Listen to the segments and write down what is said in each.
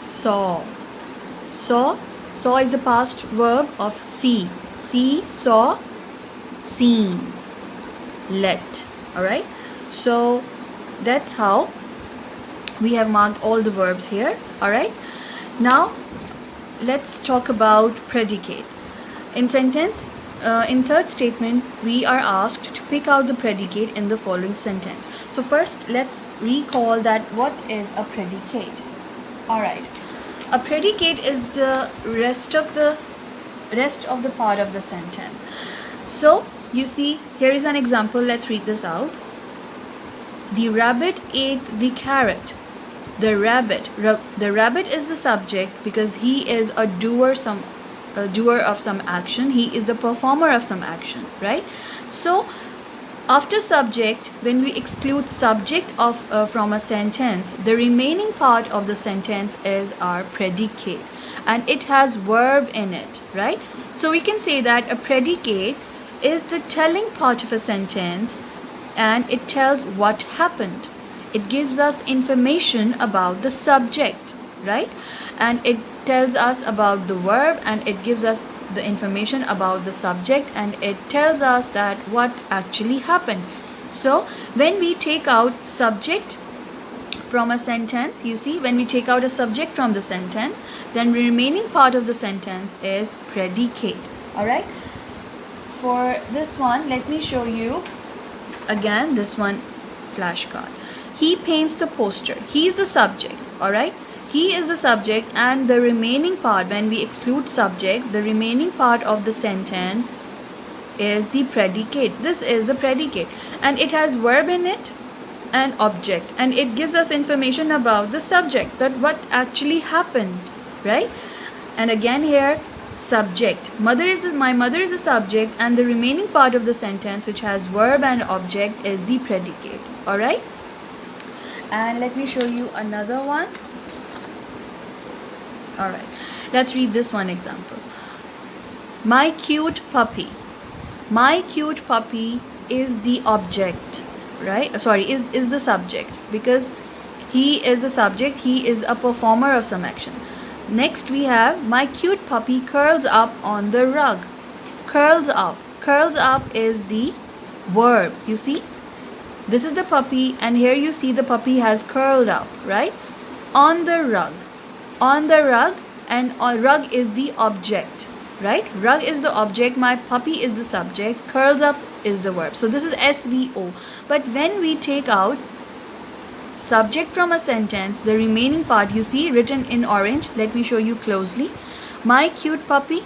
saw. Saw. Saw is the past verb of see. See, saw, seen, let. Alright, so that's how we have marked all the verbs here. Alright, now let's talk about predicate. In sentence, in third statement, we are asked to pick out the predicate in the following sentence. So first, let's recall that what is a predicate. Alright, a predicate is the rest of the part of the sentence. So you see, here is an example. Let's read this out. The rabbit ate the carrot. The rabbit is the subject because he is a doer of some action. He is the performer of some action, right? So after subject, when we exclude subject from a sentence, the remaining part of the sentence is our predicate, and it has verb in it, right? So we can say that a predicate is the telling part of a sentence, and it tells what happened. It gives us information about the subject, right? And it tells us about the verb, and it gives us the information about the subject, and it tells us that what actually happened. So when we take out subject from a sentence, you see, when we take out a subject from the sentence, then the remaining part of the sentence is predicate. Alright, for this one, let me show you again this one flashcard. He paints the poster. He is the subject. Alright, he is the subject, and the remaining part, when we exclude subject, the remaining part of the sentence is the predicate. This is the predicate, and it has verb in it and object, and it gives us information about the subject, that what actually happened, right? And again here, subject. My mother is the subject, and the remaining part of the sentence, which has verb and object, is the predicate. Alright, and let me show you another one. Alright, let's read this one example. My cute puppy. My cute puppy is the object, right? Sorry, is the subject, because he is the subject. He is a performer of some action. Next we have, my cute puppy curls up on the rug. Curls up. Curls up is the verb. You see, this is the puppy, and here you see the puppy has curled up, right? On the rug. On the rug, and rug is the object, right? Rug is the object, my puppy is the subject, curls up is the verb. So this is SVO. But when we take out subject from a sentence, the remaining part, you see written in orange. Let me show you closely. My cute puppy,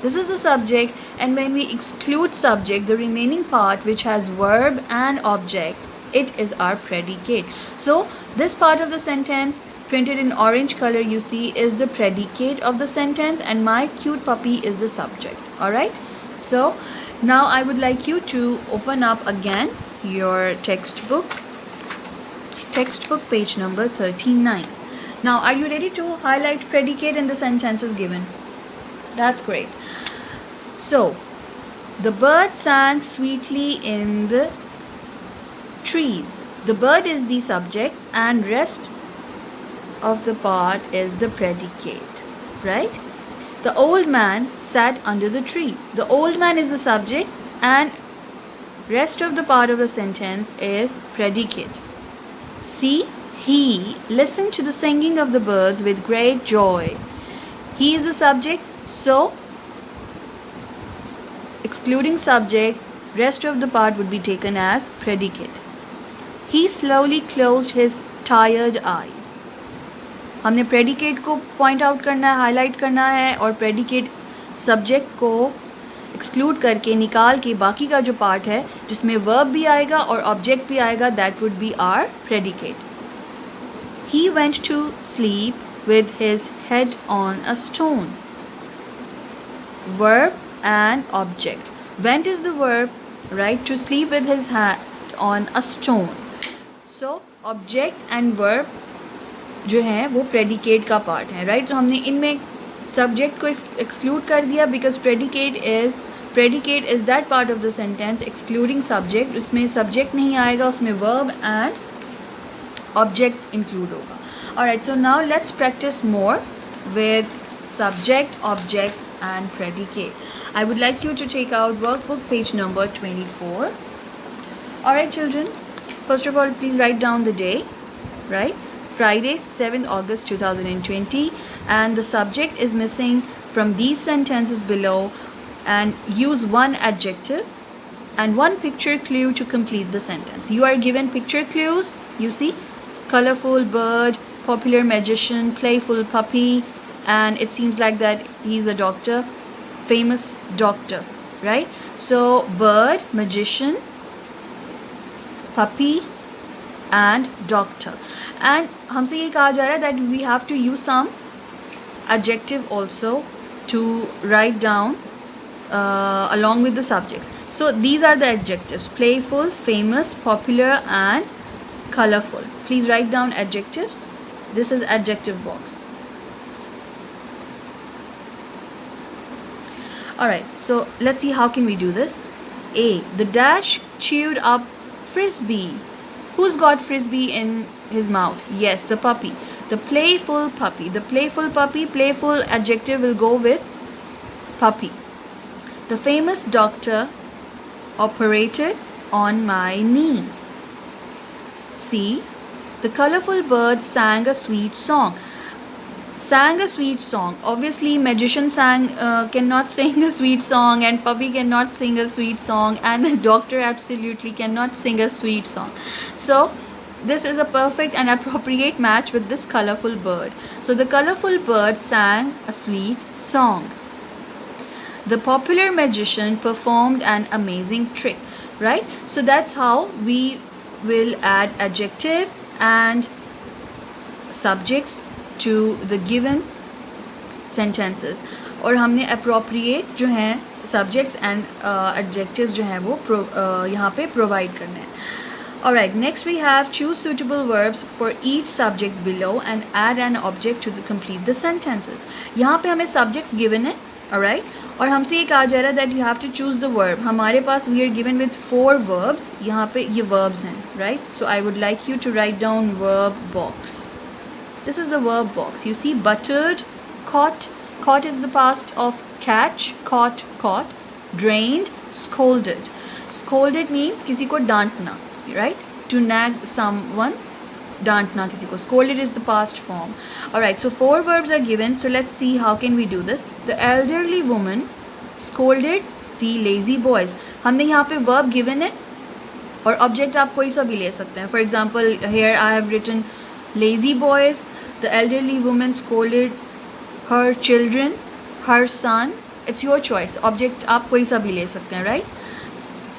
this is the subject, and when we exclude subject, the remaining part, which has verb and object, it is our predicate. So this part of the sentence printed in orange color, you see, is the predicate of the sentence, and my cute puppy is the subject. Alright, so now I would like you to open up again your textbook page number 39. Now, are you ready to highlight predicate in the sentences given? That's great. So, the bird sang sweetly in the trees. The bird is the subject, and rest of the part is the predicate, right? The old man sat under the tree. The old man is the subject, and rest of the part of the sentence is predicate. See, he listened to the singing of the birds with great joy. He is the subject, so excluding subject, rest of the part would be taken as predicate. He slowly closed his tired eyes. हमने predicate को point out करना है, highlight करना है, और predicate subject को exclude करके निकाल के बाकी का जो part है जिसमें verb भी आएगा और object भी आएगा, that would be our predicate. He went to sleep with his head on a stone. Verb and object. Went is the verb, right? To sleep with his head on a stone. So object and verb जो है वो predicate का part है, right? तो हमने इनमें subject को exclude कर दिया because predicate is that part of the sentence excluding subject. उसमें subject नहीं आएगा, उसमें verb and object include होगा. Alright, so now let's practice more with subject, object and predicate. I would like you to take out workbook page number 24. Alright children, first of all please write down the day, right? Friday 7th August 2020, and the subject is missing from these sentences below, and use one adjective and one picture clue to complete the sentence. You are given picture clues, you see, colorful bird, popular magician, playful puppy, and it seems like that he's a doctor, famous doctor, right? So bird, magician, puppy and doctor. And हमसे ये कहा जा रहा है that we have to use some adjective also to write down along with the subjects. So these are the adjectives: playful, famous, popular and colorful. Please write down adjectives. This is adjective box. Alright, so let's see how can we do this. A. The dash chewed up frisbee. Who's got frisbee in his mouth? Yes, the puppy. The playful puppy. The playful puppy, playful adjective will go with puppy. The famous doctor operated on my knee. C. The colorful bird sang a sweet song. Sang a sweet song. Obviously, magician cannot sing a sweet song, and puppy cannot sing a sweet song, and a doctor absolutely cannot sing a sweet song. So, this is a perfect and appropriate match with this colorful bird. So, the colorful bird sang a sweet song. The popular magician performed an amazing trick, right? So, that's how we will add adjective and subjects to the given sentences. और हमने appropriate जो हैं subjects and adjectives जो हैं वो यहाँ पे provide करने हैं. Alright, next we have choose suitable verbs for each subject below and add an object to complete the sentences. यहाँ पे हमें subjects given है, alright, और हमसे ये कहा जा रहा है that you have to choose the verb. हमारे पास we are given with 4 verbs. यहाँ पे ये verbs हैं, right? So I would like you to write down verb box. This is the verb box. You see, buttered, caught. Caught is the past of catch. Caught, caught. Drained, scolded. Scolded means किसी को डांटना, right? To nag someone, डांटना किसी को. Scolded is the past form. Alright, so 4 verbs are given. So let's see how can we do this. The elderly woman scolded the lazy boys. हमने यहाँ पे verb given है और object आप कोई सा भी ले सकते हैं. For example, here I have written lazy boys. The elderly woman scolded her children, her son. It's your choice. Object आप कोई सा भी ले सकते हैं, right?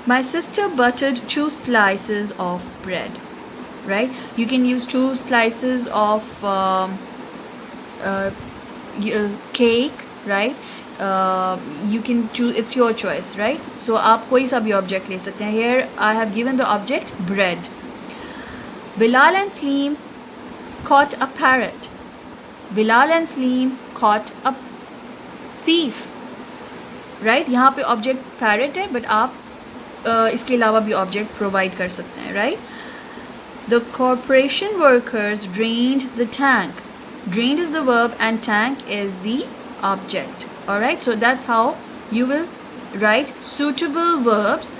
My sister buttered 2 slices of bread, right? You can use 2 slices of cake, right? You can choose. It's your choice, right? So आप कोई सा भी object ले सकते हैं. Here I have given the object bread. Bilal and Slim caught a parrot. Bilal and Slim caught a thief. Right? यहाँ पे object parrot है, but आप इसके अलावा भी object provide कर सकते हैं, right? The corporation workers drained the tank. Drained is the verb and tank is the object. Alright, so that's how you will write suitable verbs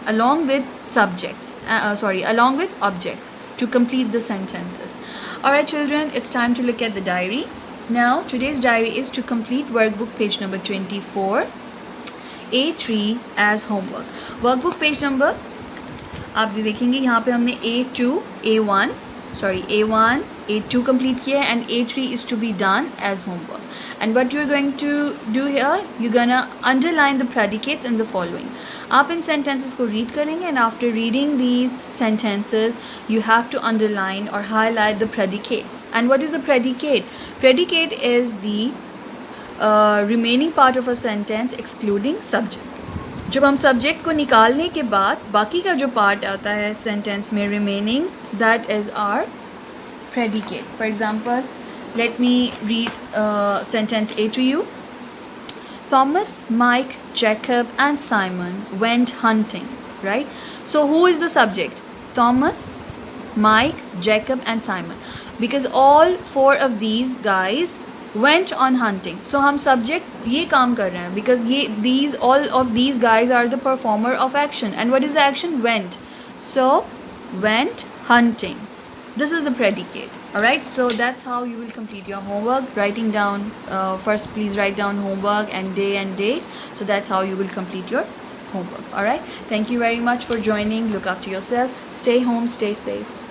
along with subjects. Along with objects to complete the sentences. Alright children, it's time to look at the diary. Now, today's diary is to complete workbook page number 24, A3 as homework. Workbook page number, आप देखेंगे यहाँ पे हमने A1, A2 complete किया and A3 is to be done as homework. And what you're going to do here, you're gonna underline the predicates in the following. आप इन sentences को read करेंगे and after reading these sentences, you have to underline or highlight the predicates. And what is a predicate? Predicate is the remaining part of a sentence excluding subject. जब हम subject को निकालने के बाद बाकी का जो part आता है sentence में remaining, that is our predicate. For example, let me read sentence A to you. Thomas, Mike, Jacob and Simon went hunting, right? So who is the subject? Thomas, Mike, Jacob and Simon. because all four of these guys went on hunting. So हम subject ये काम कर रहे हैं because ये these all of these guys are the performer of action. And what is the action? Went. So went hunting. This is the predicate. Alright, so that's how you will complete your homework. Writing down first, please write down homework and day and date. So that's how you will complete your homework. Alright, thank you very much for joining. Look after yourself. Stay home, stay safe.